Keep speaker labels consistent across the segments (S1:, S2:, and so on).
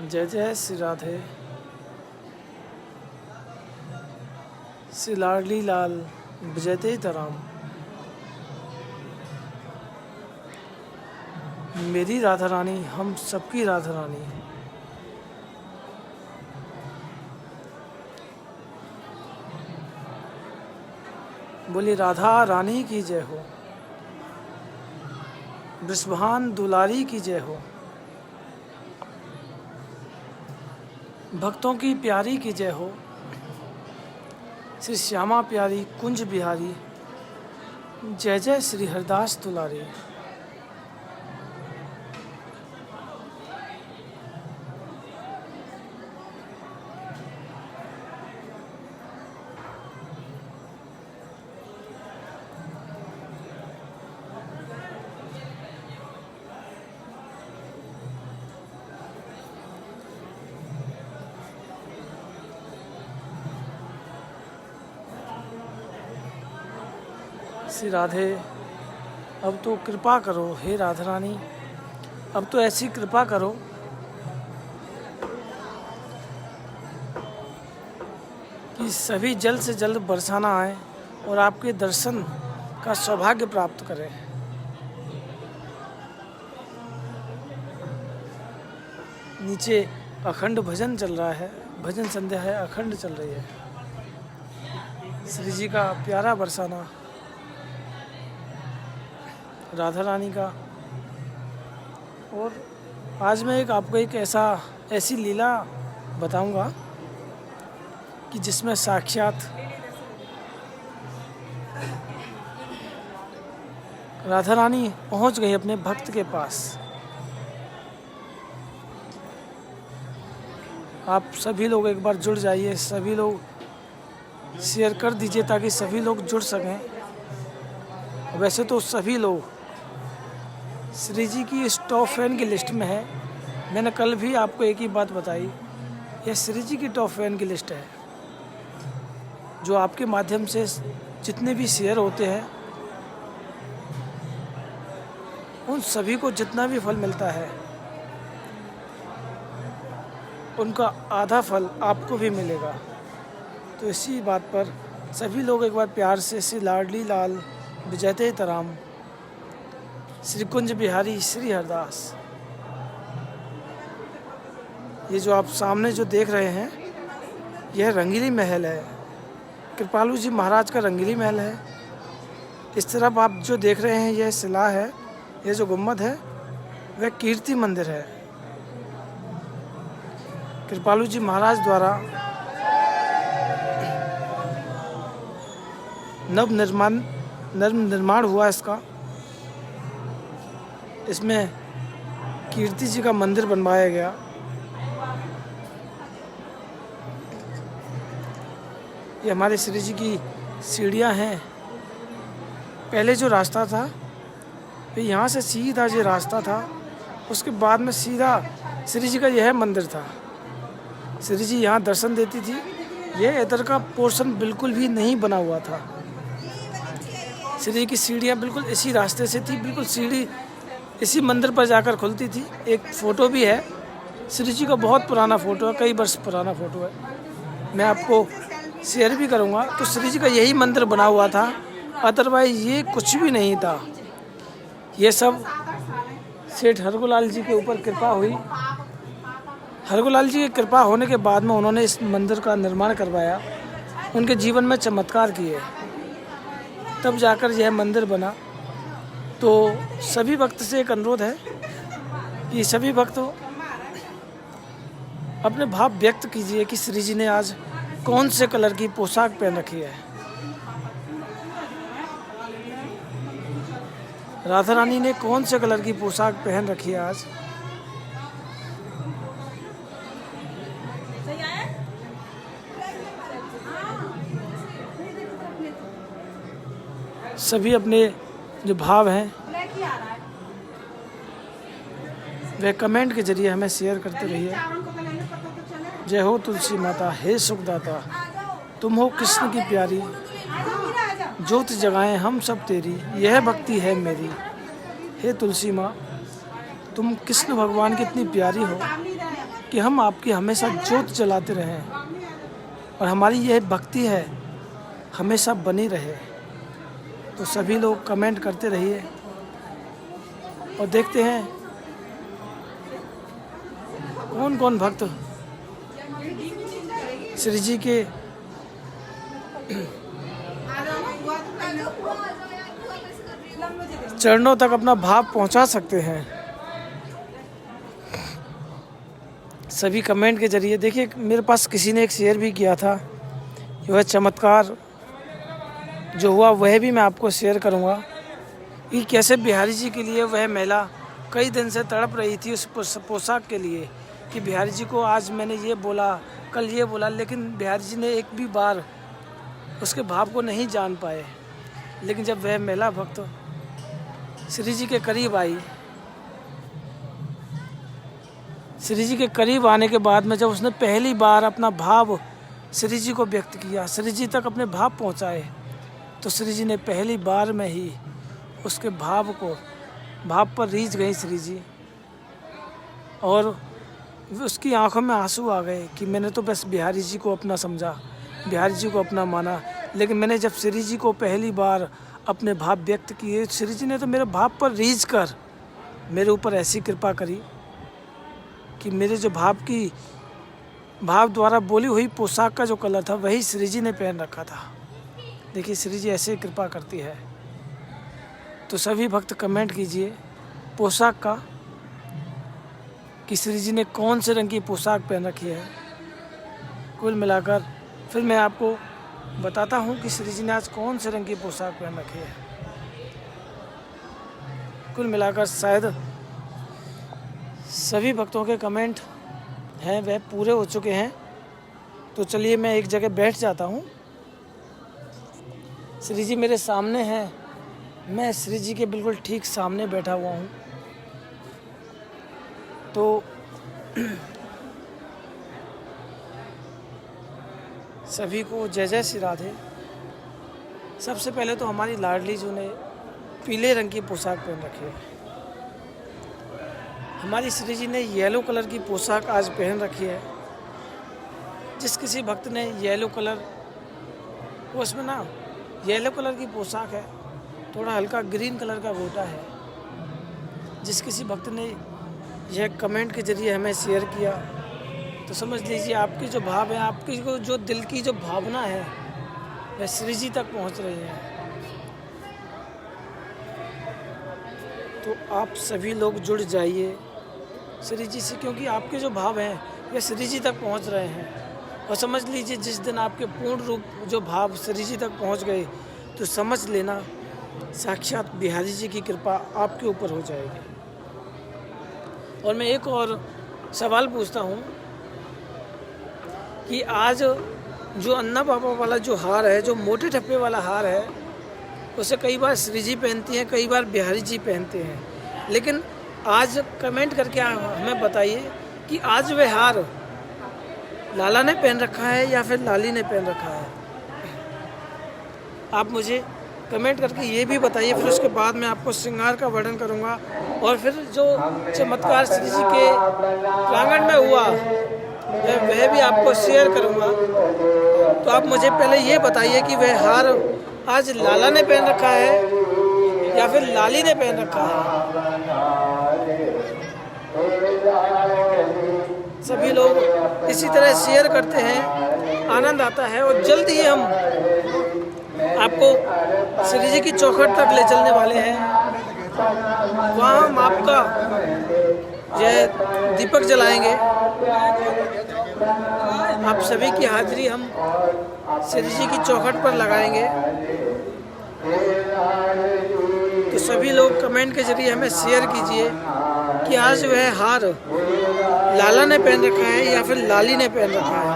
S1: जय जय श्री राधे। श्री लाडली लाल बजते तराम। मेरी राधा रानी हम सबकी राधा रानी। बोली राधा रानी की जय हो, वृषभान दुलारी की जय हो, भक्तों की प्यारी की जय हो, श्री श्यामा प्यारी कुंज बिहारी। जय जय श्री हरदास दुलारी। श्री राधे, अब तो कृपा करो हे राधा रानी, अब तो ऐसी कृपा करो कि सभी जल्द से जल्द बरसाना आए और आपके दर्शन का सौभाग्य प्राप्त करें। नीचे अखंड भजन चल रहा है, भजन संध्या है, अखंड चल रही है। श्री जी का प्यारा बरसाना राधा रानी का। और आज मैं आपको एक ऐसी लीला बताऊंगा कि जिसमें साक्षात राधा रानी पहुंच गई अपने भक्त के पास। आप सभी लोग एक बार जुड़ जाइए, सभी लोग शेयर कर दीजिए ताकि सभी लोग जुड़ सकें। वैसे तो सभी लोग श्री जी की इस टॉप फैन की लिस्ट में है। मैंने कल भी आपको एक ही बात बताई, यह श्री जी की टॉप फैन की लिस्ट है। जो आपके माध्यम से जितने भी शेयर होते हैं उन सभी को जितना भी फल मिलता है उनका आधा फल आपको भी मिलेगा। तो इसी बात पर सभी लोग एक बार प्यार से श्री लाडली लाल बजते तराम, श्री कुंज बिहारी श्री हरदास। ये जो आप सामने जो देख रहे हैं यह रंगीली महल है, कृपालू जी महाराज का रंगीली महल है। इस तरफ आप जो देख रहे हैं यह शिला है, यह जो गुम्बद है वह कीर्ति मंदिर है। कृपालू जी महाराज द्वारा नव निर्माण हुआ इसका। इसमें कीर्ति जी का मंदिर बनवाया गया। ये हमारे श्री जी की सीढ़ियाँ हैं। पहले जो रास्ता था फिर यहाँ से सीधा ये रास्ता था, उसके बाद में सीधा श्री जी का यह मंदिर था। श्री जी यहाँ दर्शन देती थी। यह इधर का पोर्शन बिल्कुल भी नहीं बना हुआ था। श्री जी की सीढ़ियाँ बिल्कुल इसी रास्ते से थी, बिल्कुल सीढ़ी इसी मंदिर पर जाकर खुलती थी। एक फ़ोटो भी है श्री जी का, बहुत पुराना फ़ोटो है, कई वर्ष पुराना फ़ोटो है। मैं आपको शेयर भी करूँगा। तो श्री जी का यही मंदिर बना हुआ था, अदरवाइज ये कुछ भी नहीं था। ये सब सेठ हरगोलाल जी के ऊपर कृपा हुई। हरगोलाल जी की कृपा होने के बाद में उन्होंने इस मंदिर का निर्माण करवाया, उनके जीवन में चमत्कार किए, तब जाकर यह मंदिर बना। तो सभी भक्त से एक अनुरोध है कि सभी भक्त अपने भाव व्यक्त कीजिए कि श्री जी ने आज कौन से कलर की पोशाक पहन रखी है। राधा रानी ने कौन से कलर की पोशाक पहन रखी है आज। सभी अपने जो भाव हैं वे कमेंट के जरिए हमें शेयर करते रहिए। जय हो तुलसी माता, हे सुखदाता, तुम हो कृष्ण की प्यारी, ज्योत जगाएं हम सब तेरी, यह भक्ति है मेरी। हे तुलसी माँ, तुम कृष्ण भगवान की इतनी प्यारी हो कि कि हम आपकी हमेशा ज्योत जलाते रहें और हमारी यह भक्ति है हमेशा बनी रहे। तो सभी लोग कमेंट करते रहिए और देखते हैं कौन कौन भक्त श्री जी के चरणों तक अपना भाव पहुंचा सकते हैं। सभी कमेंट के जरिए देखिए, मेरे पास किसी ने एक शेयर भी किया था, वह चमत्कार जो हुआ वह भी मैं आपको शेयर करूंगा कि कैसे बिहारी जी के लिए वह महिला कई दिन से तड़प रही थी उस पोशाक के लिए कि बिहारी जी को आज मैंने ये बोला, कल ये बोला, लेकिन बिहारी जी ने एक भी बार उसके भाव को नहीं जान पाए। लेकिन जब वह महिला भक्त श्री जी के करीब आई, श्री जी के करीब आने के बाद में जब उसने पहली बार अपना भाव श्री जी को व्यक्त किया, श्री जी तक अपने भाव पहुंचाए, तो श्री जी ने पहली बार में ही उसके भाव पर रीझ गई श्री जी और उसकी आंखों में आंसू आ गए कि मैंने तो बस बिहारी जी को अपना समझा, बिहारी जी को अपना माना, लेकिन मैंने जब श्री जी को पहली बार अपने भाव व्यक्त किए, श्री जी ने तो मेरे भाव पर रीझ कर मेरे ऊपर ऐसी कृपा करी कि मेरे जो भाव द्वारा बोली हुई पोशाक का जो कलर था वही श्री जी ने पहन रखा था। देखिए, श्री जी ऐसे कृपा करती है। तो सभी भक्त कमेंट कीजिए पोशाक का कि श्री जी ने कौन से रंग की पोशाक पहन रखी है। कुल मिलाकर फिर मैं आपको बताता हूँ कि श्री जी ने आज कौन से रंग की पोशाक पहन रखी है। कुल मिलाकर शायद सभी भक्तों के कमेंट हैं वह पूरे हो चुके हैं। तो चलिए मैं एक जगह बैठ जाता हूँ। श्री जी मेरे सामने हैं, मैं श्री जी के बिल्कुल ठीक सामने बैठा हुआ हूँ। तो सभी को जय जय श्री राधे। सबसे पहले तो हमारी लाडली जी ने पीले रंग की पोशाक पहन रखी है। हमारी श्री जी ने येलो कलर की पोशाक आज पहन रखी है। जिस किसी भक्त ने येलो कलर, उसमें ना येलो कलर की पोशाक है, थोड़ा हल्का ग्रीन कलर का गोटा है। जिस किसी भक्त ने यह कमेंट के जरिए हमें शेयर किया, तो समझ लीजिए आपकी जो भाव है, आपकी जो दिल की जो भावना है वह श्री जी तक पहुंच रही है। तो आप सभी लोग जुड़ जाइए श्री जी से, क्योंकि आपके जो भाव हैं वह श्री जी तक पहुंच रहे हैं। और समझ लीजिए जिस दिन आपके पूर्ण रूप जो भाव श्री जी तक पहुंच गए, तो समझ लेना साक्षात बिहारी जी की कृपा आपके ऊपर हो जाएगी। और मैं एक और सवाल पूछता हूं कि आज जो अन्ना बाबा वाला जो हार है, जो मोटे ठप्पे वाला हार है, उसे कई बार श्री जी पहनती हैं, कई बार बिहारी जी पहनते हैं। लेकिन आज कमेंट करके हमें बताइए कि आज वह हार लाला ने पहन रखा है या फिर लाली ने पहन रखा है। आप मुझे कमेंट करके ये भी बताइए। फिर उसके बाद मैं आपको श्रृंगार का वर्णन करूँगा और फिर जो चमत्कार श्री जी के प्रांगण में हुआ वह भी आपको शेयर करूँगा। तो आप मुझे पहले ये बताइए कि वह हार आज लाला ने पहन रखा है या फिर लाली ने पहन रखा है। सभी लोग इसी तरह शेयर करते हैं, आनंद आता है। और जल्द ही हम आपको श्री जी की चौखट तक ले चलने वाले हैं। वहाँ हम आपका यह दीपक जलाएंगे। आप सभी की हाजिरी हम श्री जी की चौखट पर लगाएंगे। तो सभी लोग कमेंट के जरिए हमें शेयर कीजिए कि आज वह हार लाला ने पहन रखा है या फिर लाली ने पहन रखा है।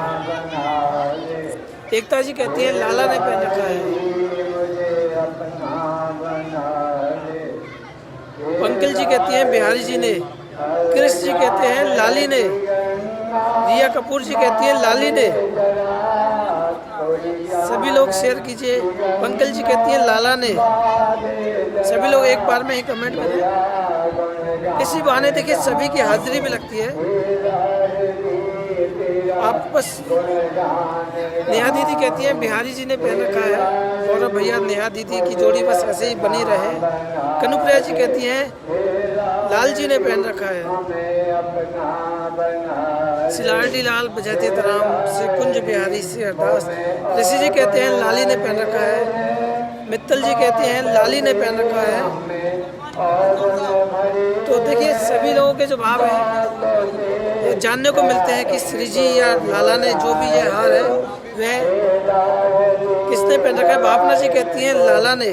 S1: एकता जी कहती है लाला ने पहन रखा है। पंकज जी कहती हैं बिहारी जी ने। कृष्ण जी कहते हैं लाली ने। रिया कपूर जी कहती है लाली ने। सभी लोग शेयर कीजिए। अंकल जी कहती हैं लाला ने, सभी लोग एक बार में ही कमेंट करें। इसी बहाने देखिए सभी की हाजिरी भी लगती है। आप बस नेहा दीदी कहती है बिहारी जी ने पहन रखा है, और भैया नेहा दीदी की जोड़ी बस ऐसे ही बनी रहे। कनुप्रिया जी कहती हैं लाल जी ने पहन रखा है। सिलारडी लाल बजाते तराम से कुंज बिहारी से अरदास। ऋषि जी कहते हैं लाली ने पहन रखा है। मित्तल जी कहते हैं लाली ने पहन रखा है। तो देखिए सभी लोगों के जो भाव हैं जानने को मिलते हैं कि श्री जी या लाला ने जो भी ये हार है वह किसने पहन रखा है। भावना जी कहती हैं लाला ने।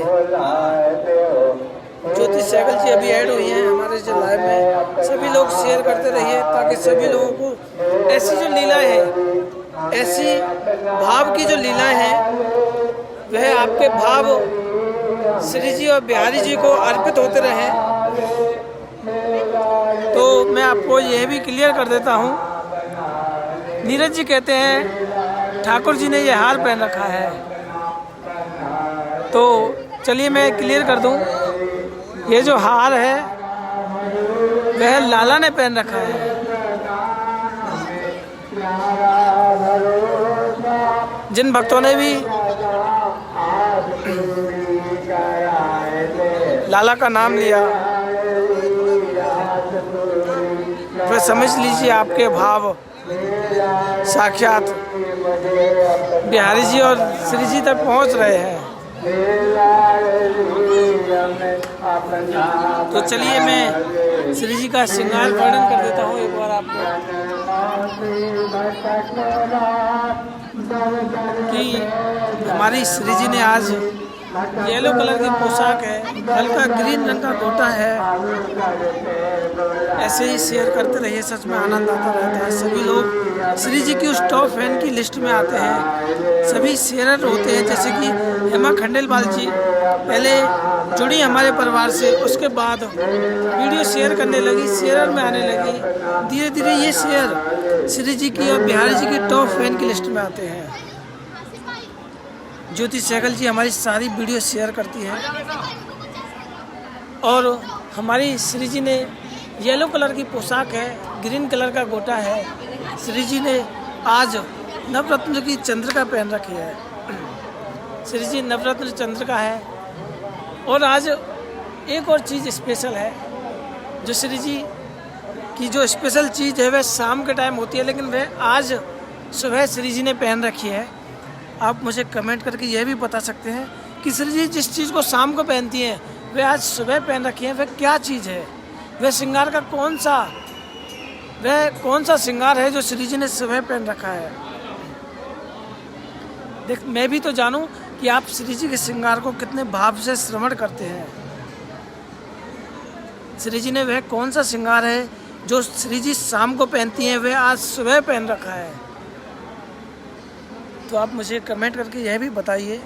S1: ज्योति सहगल जी अभी ऐड हुई हैं हमारे जो लाइव में। सभी लोग शेयर करते रहिए ताकि सभी लोगों को ऐसी जो लीलाएं हैं, ऐसी भाव की जो लीलाएं हैं वह आपके भाव श्री जी और बिहारी जी को अर्पित होते रहे। तो मैं आपको यह भी क्लियर कर देता हूँ। नीरज जी कहते हैं ठाकुर जी ने यह हार पहन रखा है। तो चलिए मैं क्लियर कर दूं, ये जो हार है वह लाला ने पहन रखा है। जिन भक्तों ने भी लाला का नाम लिया वह समझ लीजिए आपके भाव साक्षात बिहारी जी और श्री जी तक पहुंच रहे हैं। तो चलिए मैं श्री जी का श्रृंगार वर्णन कर देता हूँ एक बार आपको कि हमारी श्री जी ने आज येलो कलर की पोशाक है, हल्का ग्रीन रंग का गोटा है। ऐसे ही शेयर करते रहिए, सच में आनंद आता रहता है। सभी लोग श्री जी की उस टॉप फैन की लिस्ट में आते हैं। सभी शेयरर होते हैं, जैसे कि हेमा खंडेलवाल जी पहले जुड़ी हमारे परिवार से, उसके बाद वीडियो शेयर करने लगी, शेयरर में आने लगी। धीरे धीरे ये शेयर श्री जी की और बिहारी जी की टॉप फैन की लिस्ट में आते हैं। ज्योति सहगल जी हमारी सारी वीडियो शेयर करती हैं और हमारी श्री जी ने येलो कलर की पोशाक है, ग्रीन कलर का गोटा है। श्री जी ने आज नवरत्न की चंद्रिका पहन रखी है। श्री जी नवरत्न चंद्रिका है। और आज एक और चीज़ स्पेशल है, जो श्री जी की जो स्पेशल चीज़ है वह शाम के टाइम होती है, लेकिन वह आज सुबह श्री जी ने पहन रखी है। आप मुझे कमेंट करके यह भी बता सकते हैं कि श्री जी जिस चीज़ को शाम को पहनती हैं वह आज सुबह पहन रखी है, वह क्या चीज़ है, वह श्रृंगार का कौन सा श्रृंगार है जो श्री जी ने सुबह पहन रखा है। देख, मैं भी तो जानूं कि आप श्री जी के श्रृंगार को कितने भाव से श्रवण करते हैं। श्री जी ने वह कौन सा श्रृंगार है जो श्री जी शाम को पहनती हैं वह आज सुबह पहन रखा है। तो आप मुझे कमेंट करके यह भी बताइए।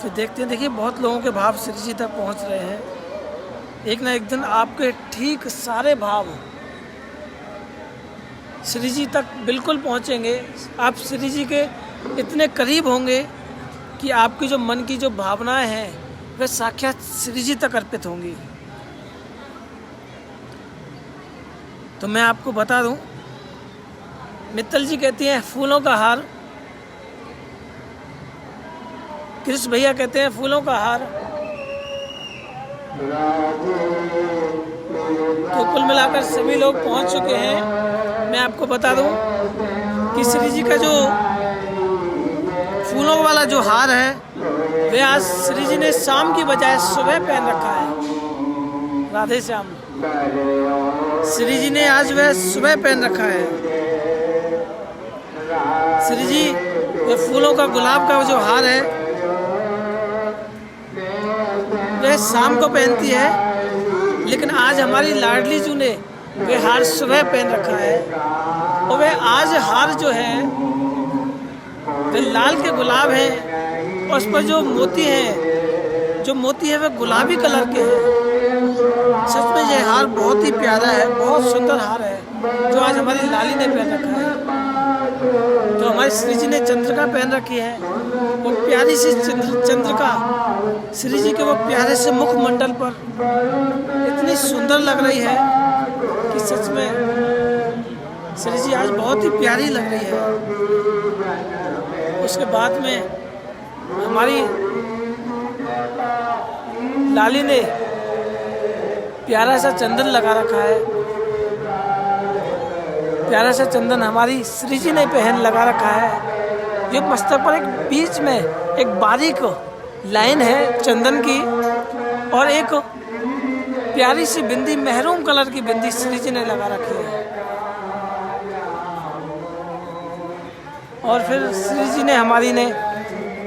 S1: फिर देखते हैं, देखिए बहुत लोगों के भाव श्री जी तक पहुंच रहे हैं। एक ना एक दिन आपके ठीक सारे भाव श्री जी तक बिल्कुल पहुंचेंगे। आप श्री जी के इतने करीब होंगे कि आपकी जो मन की जो भावनाएं हैं वह साक्षात श्री जी तक अर्पित होंगी। तो मैं आपको बता दूं, मित्तल जी कहती हैं फूलों का हार, कृष्ण भैया कहते हैं फूलों का हार। तो कुल मिलाकर सभी लोग पहुंच चुके हैं। मैं आपको बता दूं कि श्री जी का जो फूलों वाला जो हार है वह आज श्री जी ने शाम की बजाय सुबह पहन रखा है। राधे श्याम। श्री जी ने आज वह सुबह पहन रखा है। श्री जी वह फूलों का गुलाब का जो हार है वह शाम को पहनती है, लेकिन आज हमारी लाडली जू ने वह हार सुबह पहन रखा है। और वह आज हार जो है वह लाल के गुलाब है और उस पर जो मोती है वह गुलाबी कलर के हैं। सच में यह हार बहुत ही प्यारा है, बहुत सुंदर हार है जो आज हमारी लाली ने पहन रखा है। तो हमारे श्री जी ने चंद्रिका पहन रखी है, वो प्यारी सी चंद्रिका श्री जी के वो प्यारे से मुखमंडल पर इतनी सुंदर लग रही है कि सच में श्री जी आज बहुत ही प्यारी लग रही है। उसके बाद में हमारी लाली ने प्यारा सा चंदन लगा रखा है, प्यारा सा चंदन हमारी श्री जी ने पहन लगा रखा है। ये मस्तक पर एक बीच में एक बारीक लाइन है चंदन की और एक प्यारी सी बिंदी मेहरून कलर की बिंदी श्री जी ने लगा रखी है। और फिर श्री जी ने हमारी ने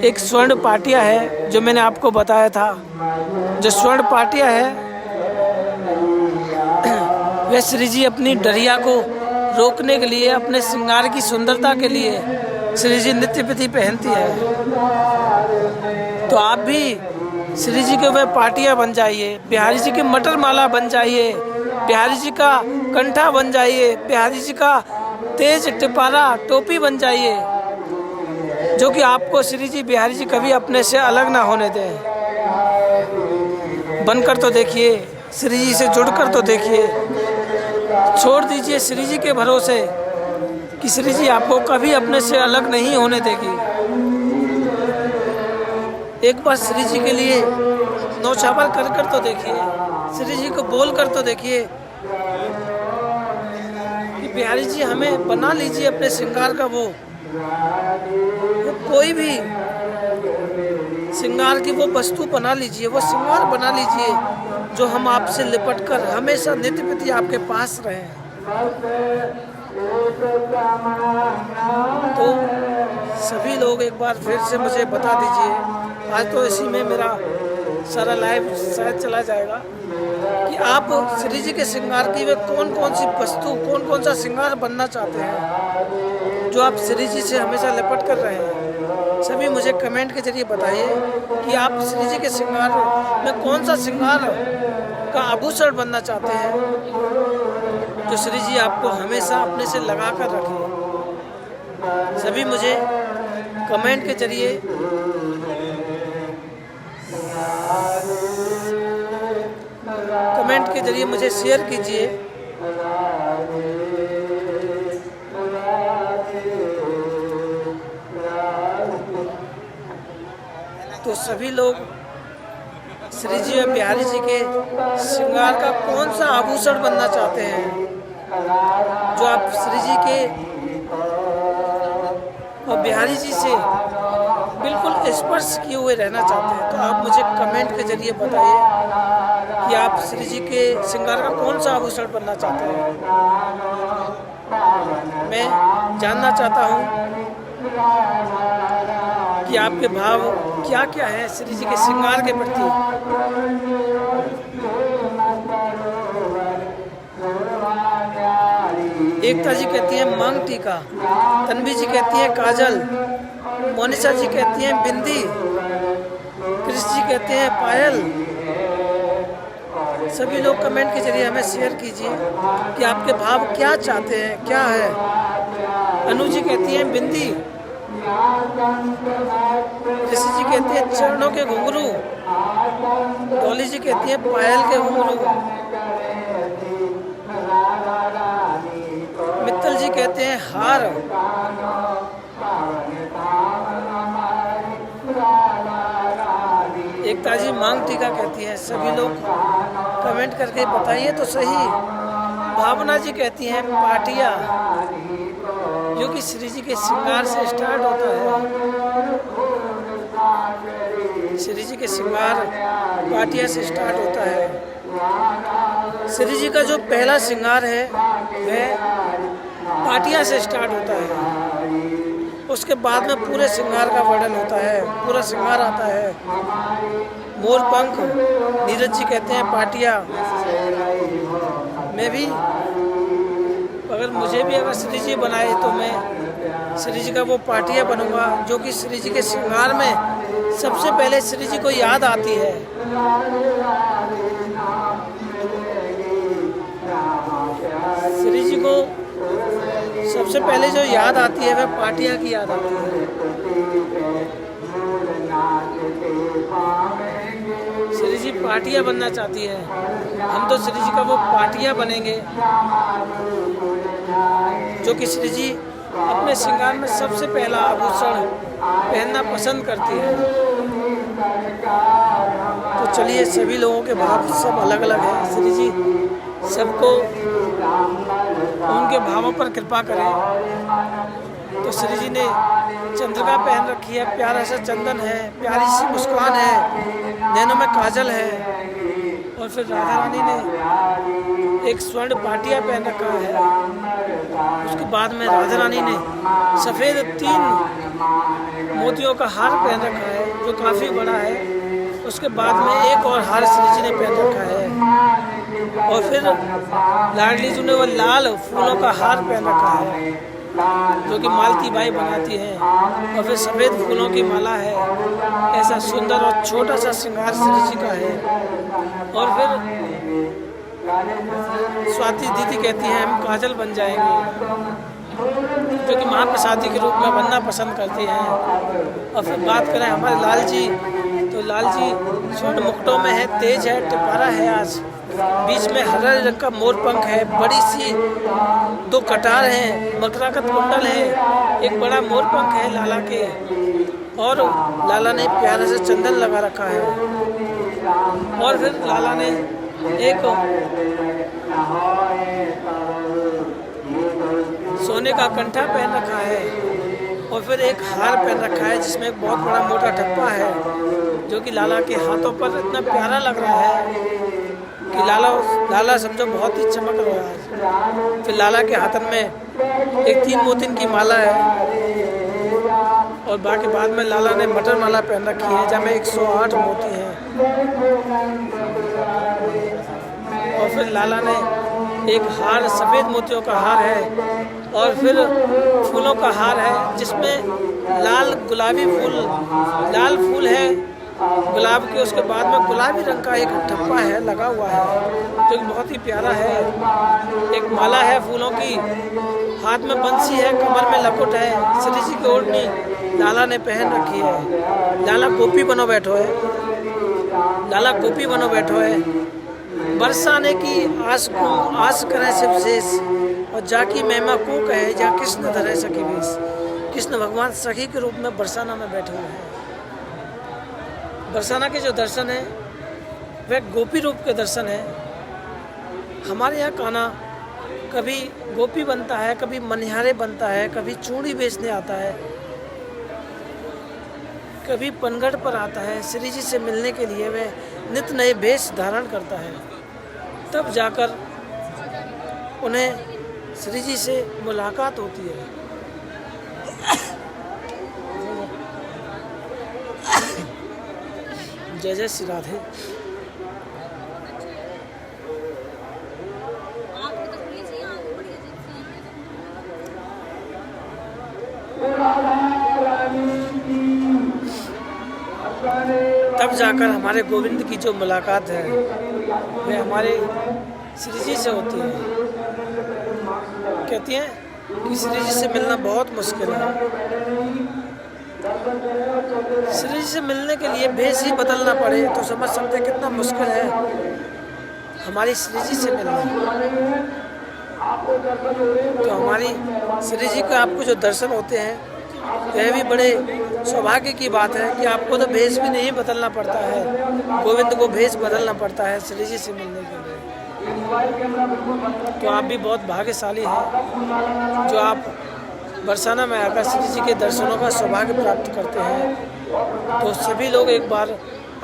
S1: एक स्वर्ण पाटिया है जो मैंने आपको बताया था, जो स्वर्ण पाटिया है वह श्री जी अपनी डरिया को रोकने के लिए, अपने श्रृंगार की सुंदरता के लिए श्री जी नित्य प्रति पहनती है। तो आप भी श्री जी के वह पाटिया बन जाइए, बिहारी जी की मटर माला बन जाइए, बिहारी जी का कंठा बन जाइए, बिहारी जी का तेज टिपारा टोपी बन जाइए, जो कि आपको श्री जी बिहारी जी कभी अपने से अलग ना होने दें। बनकर तो देखिए, श्री जी से जुड़कर तो देखिए, छोड़ दीजिए श्री जी के भरोसे कि श्री जी आपको कभी अपने से अलग नहीं होने देगी। एक बार श्री जी के लिए नौछावर कर तो देखिए, श्री जी को बोल कर तो देखिए कि बिहारी जी हमें बना लीजिए अपने श्रृंगार का वो कोई भी श्रृंगार की वो वस्तु बना लीजिए, वो श्रृंगार बना लीजिए जो हम आपसे लिपट कर हमेशा नित्य प्रति आपके पास रहे। तो सभी लोग एक बार फिर से मुझे बता दीजिए, आज तो इसी में मेरा सारा लाइव शायद चला जाएगा, कि आप श्री जी के श्रृंगार की वे कौन कौन सी वस्तु, कौन कौन सा श्रृंगार बनना चाहते हैं जो आप श्री जी से हमेशा लिपट कर रहे हैं। सभी मुझे कमेंट के जरिए बताइए कि आप श्री जी के श्रृंगार में कौन सा श्रृंगार का आभूषण बनना चाहते हैं जो श्री जी आपको हमेशा अपने से लगा कर रखें। सभी मुझे कमेंट के जरिए मुझे शेयर कीजिए। तो सभी लोग श्री जी और बिहारी जी के श्रृंगार का कौन सा आभूषण बनना चाहते हैं जो आप श्री जी के और बिहारी जी से बिल्कुल स्पर्श किए हुए रहना चाहते हैं। तो आप मुझे कमेंट के जरिए बताइए कि आप श्री जी के श्रृंगार का कौन सा आभूषण बनना चाहते हैं। मैं जानना चाहता हूँ कि आपके भाव क्या क्या है श्री जी के श्रृंगार के प्रति। एकता जी कहती है मांग टीका, तन्वी जी कहती है काजल, मोनिशा जी कहती हैं बिंदी, कृष्ण जी कहते हैं पायल। सभी लोग कमेंट के जरिए हमें शेयर कीजिए कि आपके भाव क्या चाहते हैं, क्या है। अनु जी कहती हैं बिंदी, ऋषि जी कहती है चरणों के घुंघरू, डोली जी कहती है पायल के घुंघरू, मित्तल जी कहते हैं हार, एकता जी मांग टीका कहती है। सभी लोग कमेंट करके बताइए तो सही। भावना जी कहती हैं पाटिया, जो कि श्री जी के श्रृंगार से स्टार्ट होता है। श्री जी के श्रृंगार पाटिया से स्टार्ट होता है। श्री जी का जो पहला श्रृंगार है वह पाटिया से स्टार्ट होता है। उसके बाद में पूरे श्रृंगार का वर्णन होता है, पूरा श्रृंगार आता है। मोर पंख, नीरज जी कहते हैं पाटिया। मैं भी अगर मुझे भी अगर श्री जी बनाए तो मैं श्री जी का वो पाटिया बनूंगा जो कि श्री जी के श्रृंगार में सबसे पहले श्री जी को याद आती है। श्री जी को सबसे सबसे पहले जो याद आती है वह पाटिया की याद आती है। श्री जी पाटिया बनना चाहती है, हम तो श्री जी का वो पाटिया बनेंगे जो कि श्री जी अपने श्रृंगार में सबसे पहला आभूषण पहनना पसंद करती है। तो चलिए, सभी लोगों के भाव सब अलग अलग हैं। श्री जी सबको उनके भावों पर कृपा करें। तो श्री जी ने चंद्रिका पहन रखी है, प्यारा सा चंदन है, प्यारी सी मुस्कान है, नैनों में काजल है। और फिर राधा रानी ने एक स्वर्ण पाटिया पहन रखा है। उसके बाद में राधा रानी ने सफ़ेद 3 मोतियों का हार पहन रखा है जो काफ़ी बड़ा है। उसके बाद में एक और हार श्री जी ने पहन रखा है। और फिर लाडली जी ने वो लाल फूलों का हार पहन रखा है जो कि मालती बाई बनाती है। और फिर सफ़ेद फूलों की माला है। ऐसा सुंदर और छोटा सा श्रृंगार श्री जी का है। और फिर स्वाति दीदी कहती हैं हम काजल बन जाएंगे, जो कि महाप्रसादी के रूप में बनना पसंद करती हैं। और फिर बात करें हमारे लाल जी, तो लाल जी स्वर्ण मुकुटों में है, तेज है, टिपारा है। आज बीच में हरे रंग का मोर पंख है, बड़ी सी 2 कटार हैं, मकराकत कुंडल है, एक बड़ा मोर पंख है लाला के। और लाला ने प्यारा से चंदन लगा रखा है। और फिर लाला ने एक सोने का कंठा पहन रखा है। और फिर एक हार पहन रखा है जिसमें एक बहुत बड़ा मोटा ठप्पा है जो कि लाला के हाथों पर इतना प्यारा लग रहा है कि लाला समझो बहुत ही चमक रहा है। फिर लाला के हाथन में एक 3 मोतिन की माला है। और बाकी बाद में लाला ने मटर माला पहन रखी है जहाँ में 108 मोती हैं। और फिर लाला ने एक हार, सफ़ेद मोतियों का हार है। और फिर फूलों का हार है जिसमें लाल फूल है गुलाब के। उसके बाद में गुलाबी रंग का एक ठप्पा है लगा हुआ है जो कि बहुत ही प्यारा है। एक माला है फूलों की, हाथ में बंसी है, कमर में लकुट है। श्री जी की ओढ़नी लाला ने पहन रखी है। लाला गोपी बनो बैठो है, लाला गोपी बनो बैठो है। बरसाने की आस करे सिर्फ शेष, और जाकी महिमा को कहे जा कृष्ण धरे सखी वेश। कृष्ण भगवान सखी के रूप में बरसाना में बैठे हुए हैं। बरसाना के जो दर्शन है वह गोपी रूप के दर्शन है। हमारे यहाँ कान्हा कभी गोपी बनता है, कभी मनिहारे बनता है, कभी चूड़ी बेचने आता है, कभी पनघट पर आता है। श्री जी से मिलने के लिए वह नित नए वेश धारण करता है। तब जाकर उन्हें श्री जी से मुलाकात होती है। जय जय श्री राधे। तब जाकर हमारे गोविंद की जो मुलाकात है वह हमारे श्री जी से होती है। कहती हैं कि श्री जी से मिलना बहुत मुश्किल है। श्री जी से मिलने के लिए भेष ही बदलना पड़े तो समझ सकते हैं कितना मुश्किल है हमारी श्री जी से मिलना। तो हमारी श्री जी का आपको जो दर्शन होते हैं यह भी बड़े सौभाग्य की बात है कि आपको तो भेष भी नहीं बदलना पड़ता है, गोविंद को भेष बदलना पड़ता है श्री जी से मिलने के लिए। तो आप भी बहुत भाग्यशाली हैं जो आप बरसाना में आकर श्री जी के दर्शनों का सौभाग्य प्राप्त करते हैं। तो सभी लोग एक बार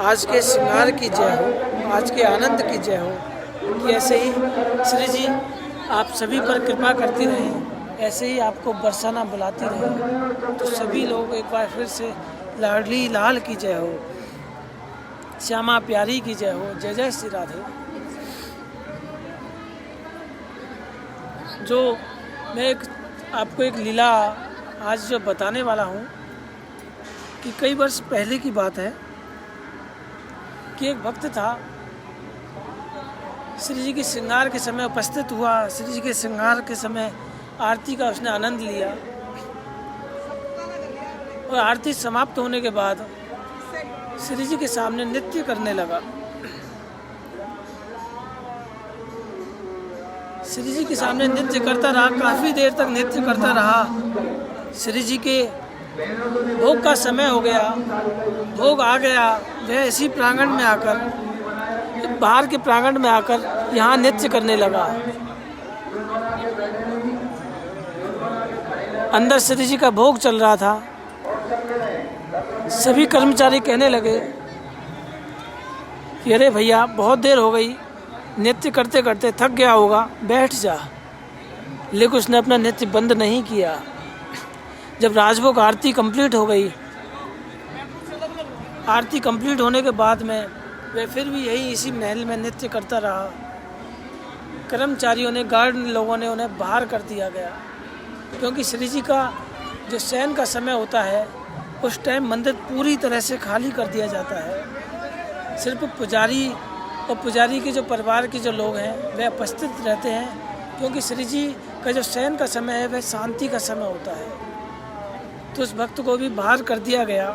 S1: आज के श्रृंगार की जय हो, आज के आनंद की जय हो, कि ऐसे ही श्री जी आप सभी पर कृपा करती रहें, ऐसे ही आपको बरसाना बुलाती रहे। तो सभी लोग एक बार फिर से लाडली लाल की जय हो, श्यामा प्यारी की जय हो। जय जय श्री राधे। जो मैं आपको एक लीला आज जो बताने वाला हूँ कि कई वर्ष पहले की बात है कि एक भक्त था, श्री जी के श्रृंगार के समय उपस्थित हुआ। श्री जी के श्रृंगार के समय आरती का उसने आनंद लिया और आरती समाप्त होने के बाद श्री जी के सामने नृत्य करने लगा। श्री जी के सामने नृत्य करता रहा, काफ़ी देर तक नृत्य करता रहा। श्री जी के भोग का समय हो गया, भोग आ गया। वह इसी प्रांगण में आकर, बाहर के प्रांगण में आकर यहाँ नृत्य करने लगा। अंदर श्री जी का भोग चल रहा था। सभी कर्मचारी कहने लगे कि अरे भैया बहुत देर हो गई, नृत्य करते करते थक गया होगा, बैठ जा। लेकिन उसने अपना नृत्य बंद नहीं किया। जब राजभोग आरती कंप्लीट हो गई, आरती कंप्लीट होने के बाद में वह फिर भी यही इसी महल में नृत्य करता रहा। कर्मचारियों ने, गार्ड लोगों ने उन्हें बाहर कर दिया गया, क्योंकि श्री जी का जो शयन का समय होता है उस टाइम मंदिर पूरी तरह से खाली कर दिया जाता है। सिर्फ पुजारी और पुजारी के जो परिवार के जो लोग हैं वे उपस्थित रहते हैं, क्योंकि श्री जी का जो शयन का समय है वह शांति का समय होता है। तो उस भक्त को भी बाहर कर दिया गया।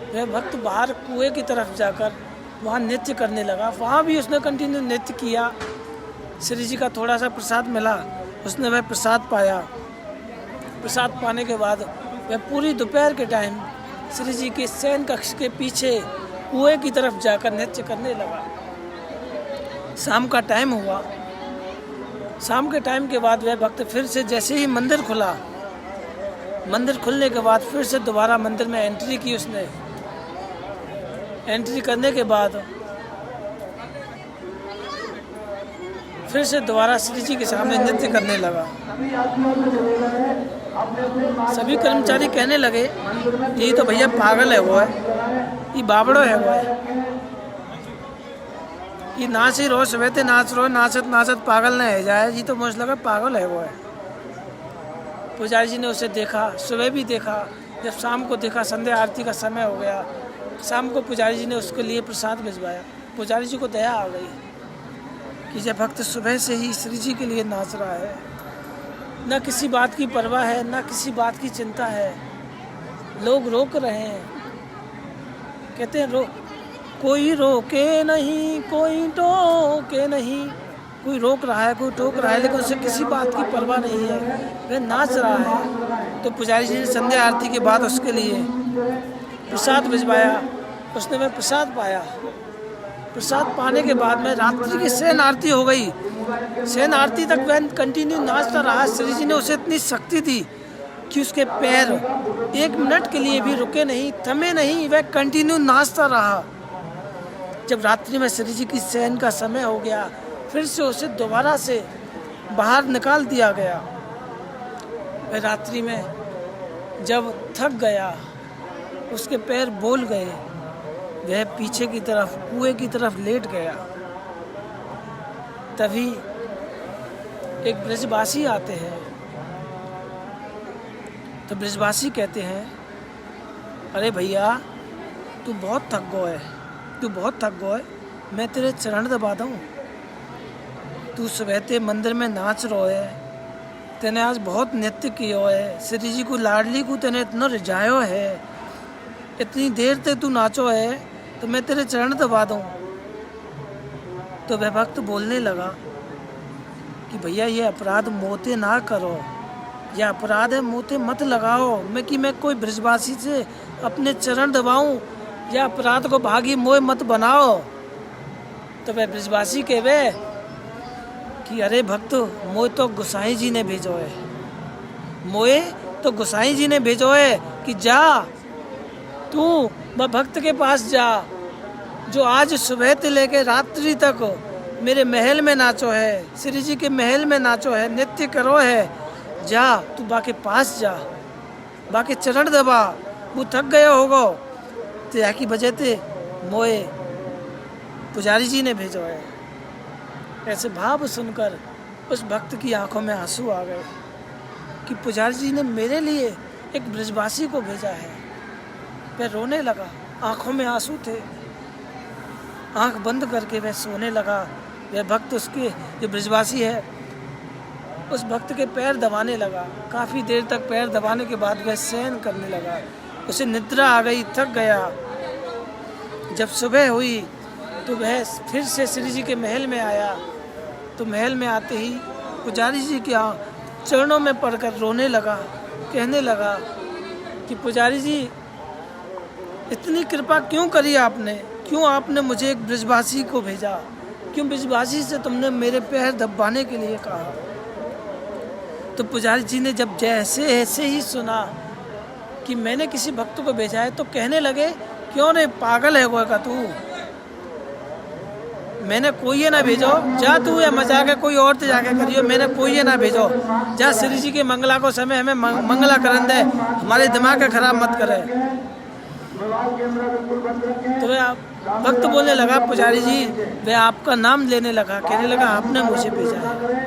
S1: वह भक्त बाहर कुएं की तरफ जाकर वहाँ नृत्य करने लगा। वहाँ भी उसने कंटिन्यू नृत्य किया। श्री जी का थोड़ा सा प्रसाद मिला, उसने वह प्रसाद पाया। प्रसाद पाने के बाद वह पूरी दोपहर के टाइम श्री जी के शयन कक्ष के पीछे कुएं की तरफ जाकर नृत्य करने लगा। शाम का टाइम हुआ। शाम के टाइम के बाद वह भक्त फिर से, जैसे ही मंदिर खुला, मंदिर खुलने के बाद फिर से दोबारा मंदिर में एंट्री की उसने। एंट्री करने के बाद फिर से दोबारा श्री जी के सामने नृत्य करने लगा। सभी कर्मचारी कहने लगे ये तो भैया पागल है, वो है ये बावड़ो है, वो है ये नाच ही रो, सुबह ते नाच रो, नाचत नाचत पागल न है जाए, जी तो मुझे लगा पागल है वो है। पुजारी जी ने उसे देखा, सुबह भी देखा, जब शाम को देखा, संध्या आरती का समय हो गया, शाम को पुजारी जी ने उसके लिए प्रसाद भिजवाया। पुजारी जी को दया आ गई कि जब भक्त सुबह से ही श्री जी के लिए नाच रहा है, न किसी बात की परवाह है, न किसी बात की चिंता है, लोग रोक रहे हैं, कहते हैं कोई रोके नहीं, कोई टोके नहीं, कोई रोक रहा है, कोई टोक रहा है, लेकिन उसे किसी बात की परवाह नहीं है, वह नाच रहा है। तो पुजारी जी ने संध्या आरती के बाद उसके लिए प्रसाद भिजवाया। उसने वह प्रसाद पाया। प्रसाद पाने के बाद में रात्रि की शयन आरती हो गई। शयन आरती तक वह कंटिन्यू नाचता रहा। श्री जी ने उसे इतनी शक्ति दी कि उसके पैर एक मिनट के लिए भी रुके नहीं, थमे नहीं, वह कंटिन्यू नाचता रहा। जब रात्रि में श्री जी की शयन का समय हो गया, फिर से उसे दोबारा से बाहर निकाल दिया गया। वह रात्रि में जब थक गया, उसके पैर बोल गए, वह पीछे की तरफ कुएं की तरफ लेट गया। तभी एक ब्रजवासी आते हैं। तो ब्रजवासी कहते हैं अरे भैया तू बहुत थक गो है, तू बहुत थक गो है, मैं तेरे चरण दबा दूँ। तू सुबह ते मंदिर में नाच रो है, तेने आज बहुत नृत्य किया है, श्री जी को लाडली को तेने इतना रिझायो है, इतनी देर तक तू नाचो है, तो मैं तेरे चरण दबा दूँ। तो वह भक्त बोलने लगा कि भैया ये अपराध मोते ना करो, यह अपराध है, मोते मत लगाओ। मैं कोई ब्रजवासी से अपने चरण दबाऊं, या अपराध को भागी मोह मत बनाओ। तो वह ब्रजवासी कहवे कि अरे भक्त, मोह तो गोसाई जी ने भेजो है, मोए तो गोसाई जी ने भेजो है कि जा तू वह भक्त के पास जा जो आज सुबह से लेके रात्रि तक मेरे महल में नाचो है, श्री जी के महल में नाचो है, नृत्य करो है। जा तू बाके पास जा, बाके चरण दबा, वो थक गया होगा, तो या की वजह से मोए पुजारी जी ने भेजो है। ऐसे भाव सुनकर उस भक्त की आंखों में आंसू आ गए कि पुजारी जी ने मेरे लिए एक ब्रजवासी को भेजा है। वह रोने लगा, आंखों में आंसू थे, आंख बंद करके वह सोने लगा। वह भक्त, उसके जो ब्रजवासी है, उस भक्त के पैर दबाने लगा। काफ़ी देर तक पैर दबाने के बाद वह शयन करने लगा। उसे निद्रा आ गई, थक गया। जब सुबह हुई तो वह फिर से श्री जी के महल में आया। तो महल में आते ही पुजारी जी के चरणों में पड़कर रोने लगा, कहने लगा कि पुजारी जी, इतनी कृपा क्यों करी आपने? क्यों आपने मुझे एक ब्रजवासी को भेजा? क्यों ब्रजवासी से तुमने मेरे पैर दबाने के लिए कहा? तो पुजारी जी ने जब जैसे ऐसे ही सुना कि मैंने किसी भक्त को भेजा है, तो कहने लगे, क्यों रे पागल है वो का तू? मैंने कोई ये ना भेजो, जा तू या मजा के कोई और तो जाके करियो, मैंने कोई ये ना भेजो। जा श्री जी के मंगला को समय हमें मंगला करन दे, हमारे दिमाग का खराब मत करे। तो वह भक्त बोलने लगा, पुजारी जी, वह आपका नाम लेने लगा, कहने लगा आपने मुझे भेजा है।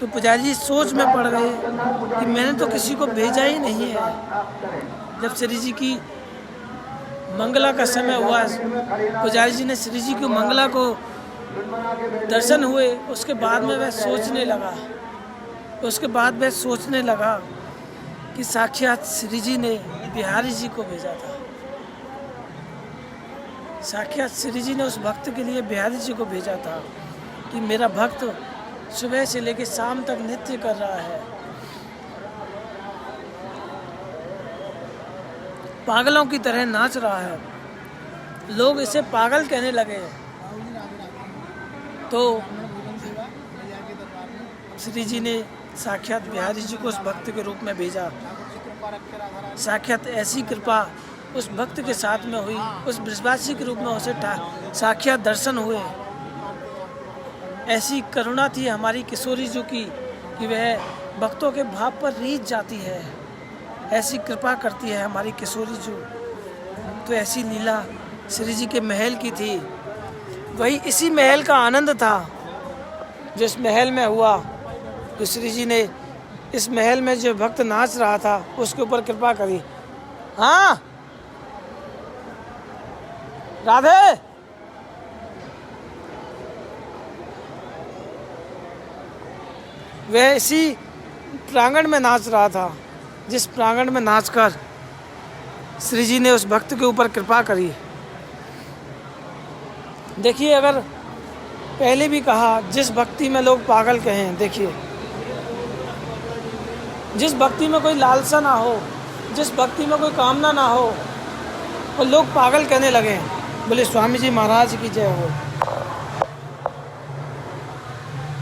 S1: तो पुजारी जी सोच में पड़ गए कि मैंने तो किसी को भेजा ही नहीं है। जब श्री जी की मंगला का समय हुआ, पुजारी जी ने श्री जी की मंगला को दर्शन हुए। उसके बाद में वह सोचने लगा कि साक्षात श्री जी ने बिहारी जी को भेजा था। साक्षात श्री जी ने उस भक्त के लिए बिहारी जी को भेजा था कि मेरा भक्त सुबह से लेकर शाम तक नृत्य कर रहा है, पागलों की तरह नाच रहा है, लोग इसे पागल कहने लगे। तो श्री जी ने साक्षात बिहारी जी को उस भक्त के रूप में भेजा। साक्षात ऐसी कृपा उस भक्त के साथ में हुई, उस ब्रजवासी के रूप में उसे साक्षात दर्शन हुए। ऐसी करुणा थी हमारी किशोरी जी की कि वह भक्तों के भाव पर रीझ जाती है, ऐसी कृपा करती है हमारी किशोरी जी। तो ऐसी लीला श्री जी के महल की थी। वही इसी महल का आनंद था जिस महल में हुआ, तो श्री जी ने इस महल में जो भक्त नाच रहा था उसके ऊपर कृपा करी। हाँ राधे, वह इसी प्रांगण में नाच रहा था जिस प्रांगण में नाचकर श्री जी ने उस भक्त के ऊपर कृपा करी। देखिए, अगर पहले भी कहा जिस भक्ति में लोग पागल कहें, देखिए जिस भक्ति में कोई लालसा ना हो, जिस भक्ति में कोई कामना ना हो, वो लोग पागल कहने लगे। बोले स्वामी जी महाराज की जय हो।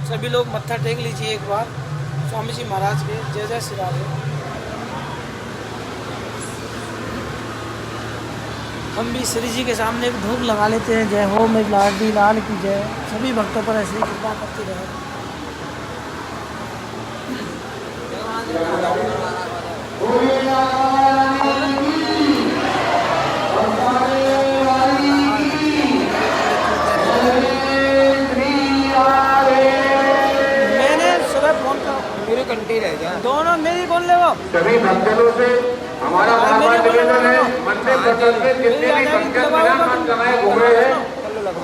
S1: सभी लोग मत्था टेक लीजिए एक बार स्वामी जी महाराज के। जय जय श्री राधे। हम भी श्री जी के सामने एक धूप लगा लेते हैं। जय हो मेरी लाडली लाल की जय। सभी भक्तों पर ऐसे ही कृपा करते रहे। मैंने सुबह फोन का मेरे कंटी रह गया, दोनों मेरी कौन ले वो
S2: सभी भक्तों से हमारा बार-बार निवेदन है, मंदिर परिसर में जितने भी भक्त बिना मास्क लगाए घूमे हैं,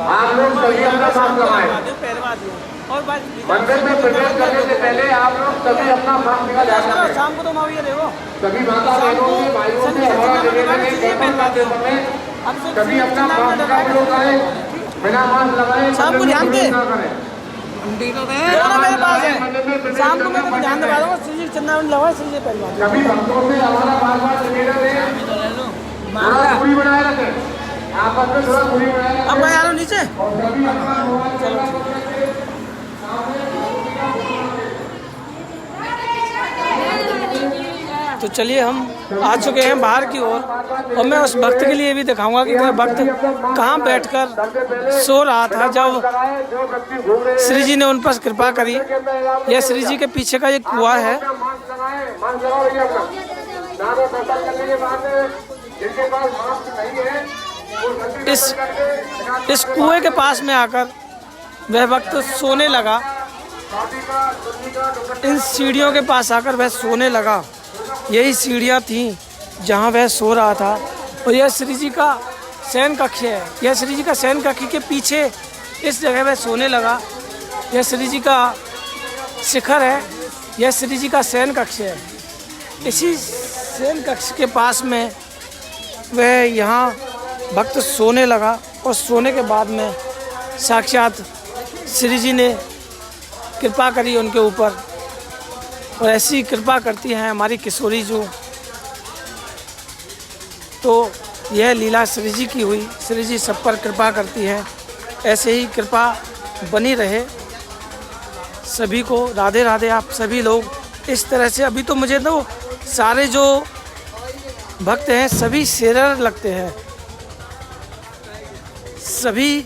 S2: आप लोग सभी अपना मास्क लगाएं।
S1: और
S2: मंदिर में प्रवेश करने से पहले आप लोग सभी अपना मास्क निकाल जाए।
S1: शाम को तो माविया देखो,
S2: सभी माता बहनों से भाइयों से हमारा निवेदन है, दर्शन करते समय सभी अपना मास्क लगाए, बिना मास्क लगाए
S1: शाम को ध्यान दे। मेरे पास है, शाम को मैं तो ध्यान दबा दूंगा। श्री जी चंदा लगा, श्री जी परिवार
S2: सभी भक्तों से हमारा बार-बार निवेदन है, थोड़ा दूरी बनाए रखें, आपस में थोड़ा दूरी बनाए रखें।
S1: अब मैं आ रहा हूँ नीचे। तो चलिए हम आ चुके हैं बाहर की ओर, और मैं उस भक्त के लिए भी दिखाऊंगा कि वह भक्त कहाँ बैठकर सो रहा था जब श्री जी ने उन पर कृपा करी। यह श्री जी के पीछे का एक कुआं है। इस कुएं के पास में आकर वह भक्त सोने लगा। इन सीढ़ियों के पास आकर वह सोने लगा। यही सीढ़ियाँ थीं जहाँ वह सो रहा था, और यह श्री जी का शयन कक्ष है। यह श्री जी का शयन कक्ष के पीछे इस जगह वह सोने लगा। यह श्री जी का शिखर है, यह श्री जी का शयन कक्ष है। इसी शयन कक्ष के पास में वह यहाँ भक्त सोने लगा और सोने के बाद में साक्षात श्री जी ने कृपा करी उनके ऊपर। और ऐसी कृपा करती हैं हमारी किशोरी जो, तो यह लीला श्री जी की हुई। श्री जी सब पर कृपा करती हैं, ऐसे ही कृपा बनी रहे सभी को। राधे राधे। आप सभी लोग इस तरह से, अभी तो मुझे तो सारे जो भक्त हैं सभी शेरर लगते हैं, सभी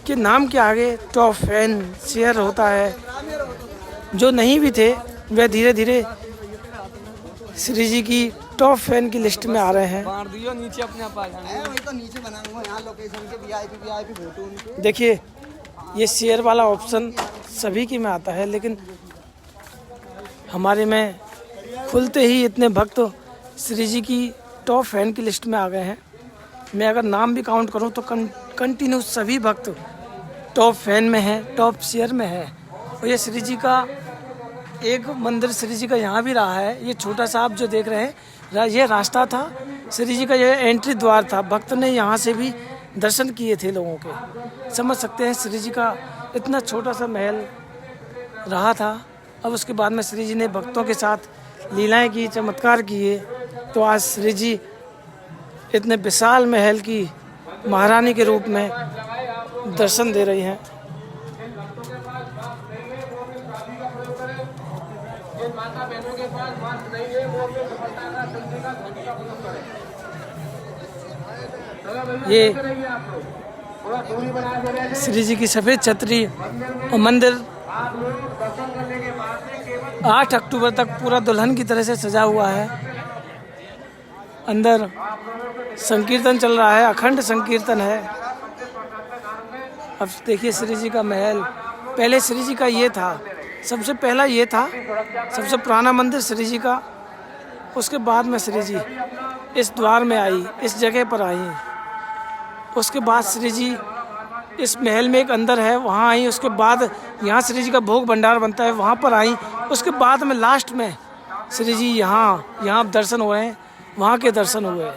S1: के नाम के आगे टॉप फैन शेयर होता है। जो नहीं भी थे वह धीरे धीरे श्री जी की टॉप फैन की लिस्ट में आ रहे हैं।
S3: नीचे अपने आप आ जाएंगे। तो नीचे बनाऊंगा यहाँ लोकेशन के वीआईपी फोटो उनके।
S1: देखिए ये शेयर वाला ऑप्शन सभी की में आता है, लेकिन हमारे में खुलते ही इतने भक्त श्री जी की टॉप फैन की लिस्ट में आ गए हैं। मैं अगर नाम भी काउंट करूं तो कंटिन्यू सभी भक्त टॉप फैन में हैं, टॉप शेयर में है। और ये श्री जी का एक मंदिर श्री जी का यहाँ भी रहा है। ये छोटा सा आप जो देख रहे हैं ये रास्ता था, श्री जी का यह एंट्री द्वार था। भक्त ने यहाँ से भी दर्शन किए थे लोगों के। समझ सकते हैं श्री जी का इतना छोटा सा महल रहा था। अब उसके बाद में श्री जी ने भक्तों के साथ लीलाएं की, चमत्कार किए, तो आज श्री जी इतने विशाल महल की महारानी के रूप में दर्शन दे रही हैं। ये श्री जी की सफ़ेद छतरी और मंदिर 8 अक्टूबर तक पूरा दुल्हन की तरह से सजा हुआ है। अंदर संकीर्तन चल रहा है, अखंड संकीर्तन है। अब देखिए श्री जी का महल, पहले श्री जी का ये था, सबसे पहला ये था, सबसे पुराना मंदिर श्री जी का। उसके बाद में श्री जी इस द्वार में आई, इस जगह पर आई। उसके बाद श्री जी इस महल में एक अंदर है वहाँ आई। उसके बाद यहाँ श्री जी का भोग भंडार बनता है, वहाँ पर आई। उसके बाद में लास्ट में श्री जी यहाँ दर्शन हुए हैं, वहाँ के दर्शन हुए।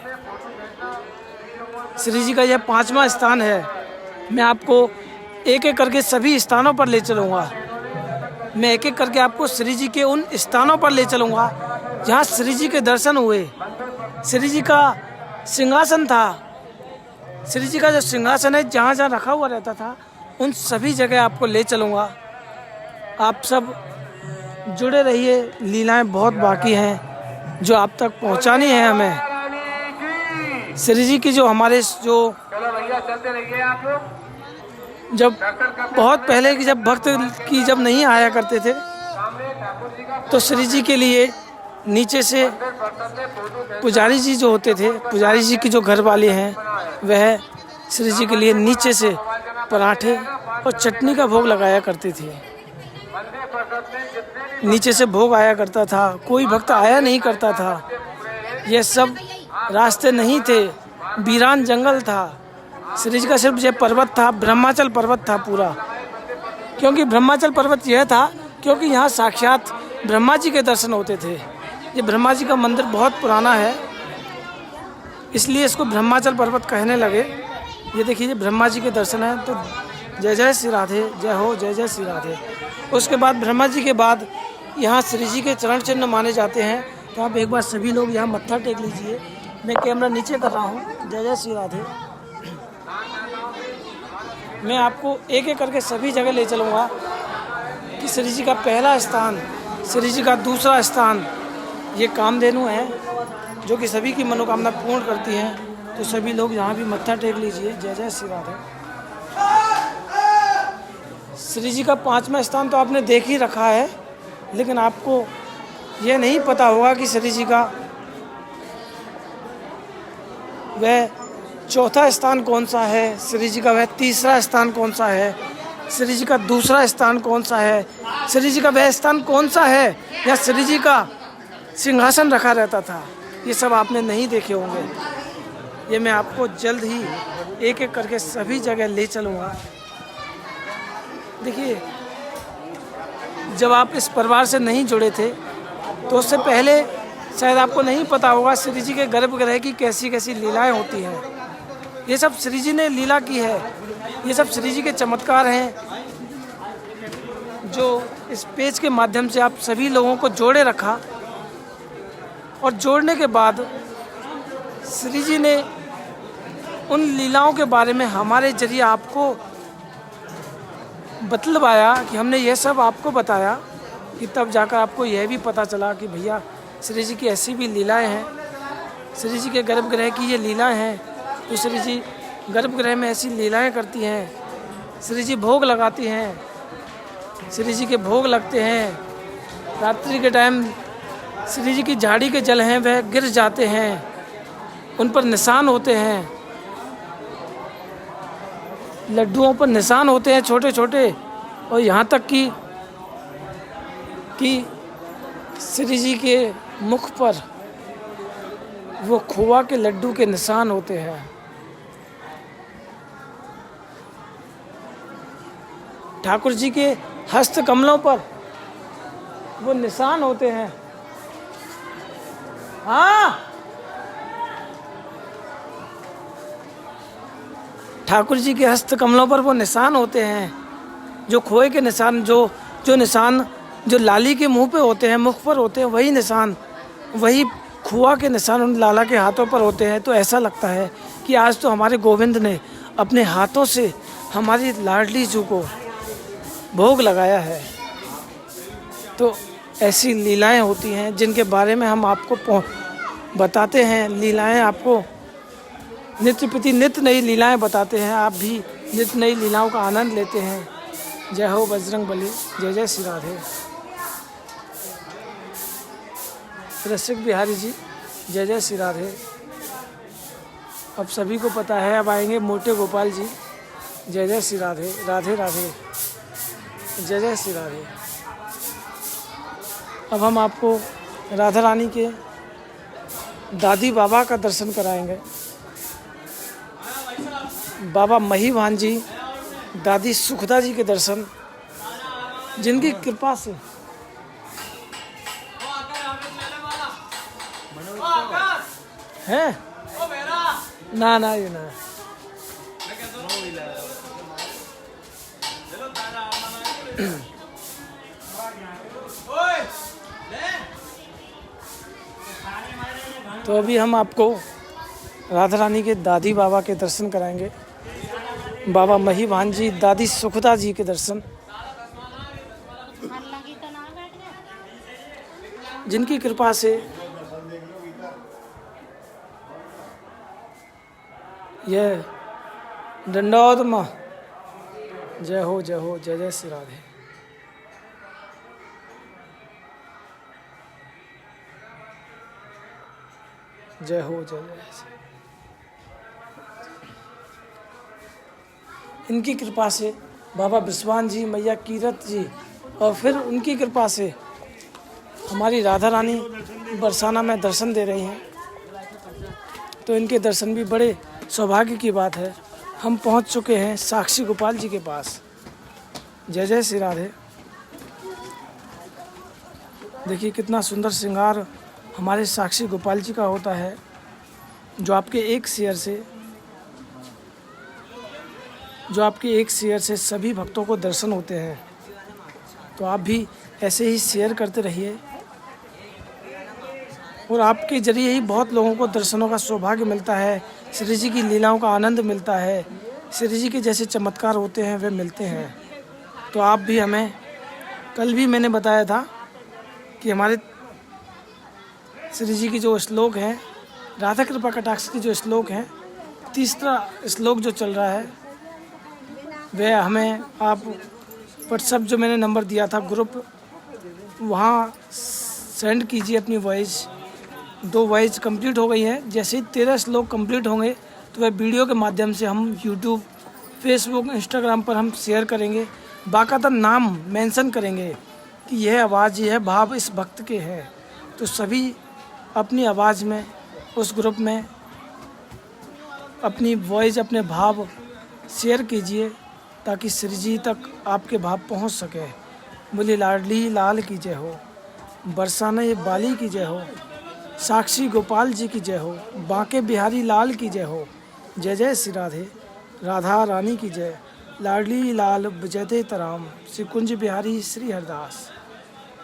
S1: श्री जी का यह 5वां स्थान है। मैं आपको एक एक करके सभी स्थानों पर ले चलूँगा। मैं एक एक करके आपको श्री जी के उन स्थानों पर ले चलूँगा जहाँ श्री जी के दर्शन हुए। श्री जी का सिंहासन था, श्री जी का जो सिंहासन है जहाँ जहाँ रखा हुआ रहता था, उन सभी जगह आपको ले चलूँगा। आप सब जुड़े रहिए, लीलाएं बहुत बाकी हैं जो आप तक पहुँचानी है हमें। श्री जी की जो हमारे जो जब बहुत पहले की जब भक्त की जब नहीं आया करते थे तो श्री जी के लिए नीचे से पुजारी जी जो होते थे, पुजारी जी की जो घर वाले हैं, वह श्री जी के लिए नीचे से पराठे और चटनी का भोग लगाया करते थे। नीचे से भोग आया करता था, कोई भक्त आया नहीं करता था। यह सब रास्ते नहीं थे, वीरान जंगल था। श्री जी का सिर्फ यह पर्वत था, ब्रह्माचल पर्वत था पूरा। क्योंकि ब्रह्माचल पर्वत यह था क्योंकि यहाँ साक्षात ब्रह्मा जी के दर्शन होते थे। ये ब्रह्मा जी का मंदिर बहुत पुराना है, इसलिए इसको ब्रह्माचल पर्वत कहने लगे। ये देखिए ब्रह्मा जी के दर्शन हैं, तो जय जय श्री राधे, जय हो, जय जय श्री राधे। उसके बाद ब्रह्मा जी के बाद यहाँ श्री जी के चरण चिन्ह माने जाते हैं। तो आप एक बार सभी लोग यहाँ मत्था टेक लीजिए। मैं कैमरा नीचे कर रहा हूँ। जय जय श्री राधे। मैं आपको एक एक करके सभी जगह ले चलूँगा कि श्री जी का पहला स्थान, श्री जी का दूसरा स्थान ये कामधेनु है जो कि सभी की मनोकामना पूर्ण करती हैं। तो सभी लोग यहाँ भी मत्था टेक लीजिए। जय जय श्री राधे। श्री जी का 5वां स्थान तो आपने देख ही रखा है, लेकिन आपको यह नहीं पता होगा कि श्री जी का वह 4था स्थान कौन सा है, श्री जी का वह 3रा स्थान कौन सा है, श्री जी का 2रा स्थान कौन सा है, श्री जी का वह स्थान कौन सा है, या श्री जी का सिंहासन रखा रहता था। ये सब आपने नहीं देखे होंगे। ये मैं आपको जल्द ही एक एक करके सभी जगह ले चलूँगा। देखिए जब आप इस परिवार से नहीं जुड़े थे तो उससे पहले शायद आपको नहीं पता होगा श्री जी के गर्भगृह की कैसी कैसी लीलाएं होती हैं। ये सब श्री जी ने लीला की है, ये सब श्री जी के चमत्कार हैं जो इस पेज के माध्यम से आप सभी लोगों को जोड़े रखा। और जोड़ने के बाद श्री जी ने उन लीलाओं के बारे में हमारे जरिए आपको बतलवाया कि हमने यह सब आपको बताया कि तब जाकर आपको यह भी पता चला कि भैया श्री जी की ऐसी भी लीलाएं हैं, श्री जी के गर्भगृह की ये लीलाएं हैं। तो श्री जी गर्भगृह में ऐसी लीलाएं करती हैं, श्री जी भोग लगाती हैं, श्री जी के भोग लगते हैं। रात्रि के टाइम श्री जी की झाड़ी के जल हैं वह गिर जाते हैं, उन पर निशान होते हैं, लड्डुओं पर निशान होते हैं छोटे छोटे। और यहाँ तक कि श्री जी के मुख पर वो खोआ के लड्डू के निशान होते हैं। ठाकुर जी के हस्त कमलों पर वो निशान होते हैं। हाँ, ठाकुर जी के हस्त कमलों पर वो निशान होते हैं, जो खोए के निशान, जो निशान जो लाली के मुंह पे होते हैं, मुख पर होते हैं, वही निशान, वही खोआ के निशान उन लाला के हाथों पर होते हैं। तो ऐसा लगता है कि आज तो हमारे गोविंद ने अपने हाथों से हमारी लाडली जू को भोग लगाया है। तो ऐसी लीलाएं होती हैं जिनके बारे में हम आपको बताते हैं। लीलाएं आपको नित्य प्रति नित्य नई लीलाएं बताते हैं, आप भी नित्य नई लीलाओं का आनंद लेते हैं। जय हो बजरंग बली, जय जय श्री राधे। रसिक बिहारी जी, जय जय श्री राधे। अब सभी को पता है, अब आएंगे मोटे गोपाल जी, जय जय श्री राधे। राधे राधे, जय जय श्री राधे। अब हम आपको राधा रानी के दादी बाबा का दर्शन कराएंगे। बाबा महीवान जी, दादी सुखदा जी के दर्शन, जिनकी कृपा से है ना ये ना तो अभी हम आपको राधा रानी के दादी बाबा के दर्शन कराएंगे। बाबा महीवान जी, दादी सुखदा जी के दर्शन, जिनकी कृपा से यह दंडौत माँ, जय हो जय हो, जय जय श्री राधे। जय हो जय जय। इनकी कृपा से बाबा बिस्वान जी, मैया कीरत जी, और फिर उनकी कृपा से हमारी राधा रानी बरसाना में दर्शन दे रही हैं। तो इनके दर्शन भी बड़े सौभाग्य की बात है। हम पहुंच चुके हैं साक्षी गोपाल जी के पास। जय जय श्री राधे। देखिए कितना सुंदर श्रृंगार हमारे साक्षी गोपाल जी का होता है, जो आपके एक शेयर से सभी भक्तों को दर्शन होते हैं। तो आप भी ऐसे ही शेयर करते रहिए, और आपके जरिए ही बहुत लोगों को दर्शनों का सौभाग्य मिलता है, श्री जी की लीलाओं का आनंद मिलता है, श्री जी के जैसे चमत्कार होते हैं वे मिलते हैं। तो आप भी हमें, कल भी मैंने बताया था कि हमारे श्री जी की जो श्लोक हैं, राधा कृपा कटाक्ष की जो श्लोक हैं, तीसरा श्लोक जो चल रहा है, वह हमें आप व्हाट्सएप जो मैंने नंबर दिया था ग्रुप, वहाँ सेंड कीजिए अपनी वॉइस। 2 वॉइस कंप्लीट हो गई है। जैसे ही 13 श्लोक कंप्लीट होंगे तो वह वीडियो के माध्यम से हम यूट्यूब, फेसबुक, इंस्टाग्राम पर हम शेयर करेंगे। बाकायदा नाम मेंशन करेंगे कि यह आवाज़, यह भाव इस भक्त के हैं। तो सभी अपनी आवाज़ में उस ग्रुप में अपनी वॉइस, अपने भाव शेयर कीजिए, ताकि श्री जी तक आपके भाव पहुंच सके। बोले लाडली लाल की जय हो, बरसाने बाली की जय हो, साक्षी गोपाल जी की जय हो, बांके बिहारी लाल की जय हो, जय जय श्री राधे, राधा रानी की जय, लाडली लाल बजते तराम, श्री कुंज बिहारी श्री हरदास।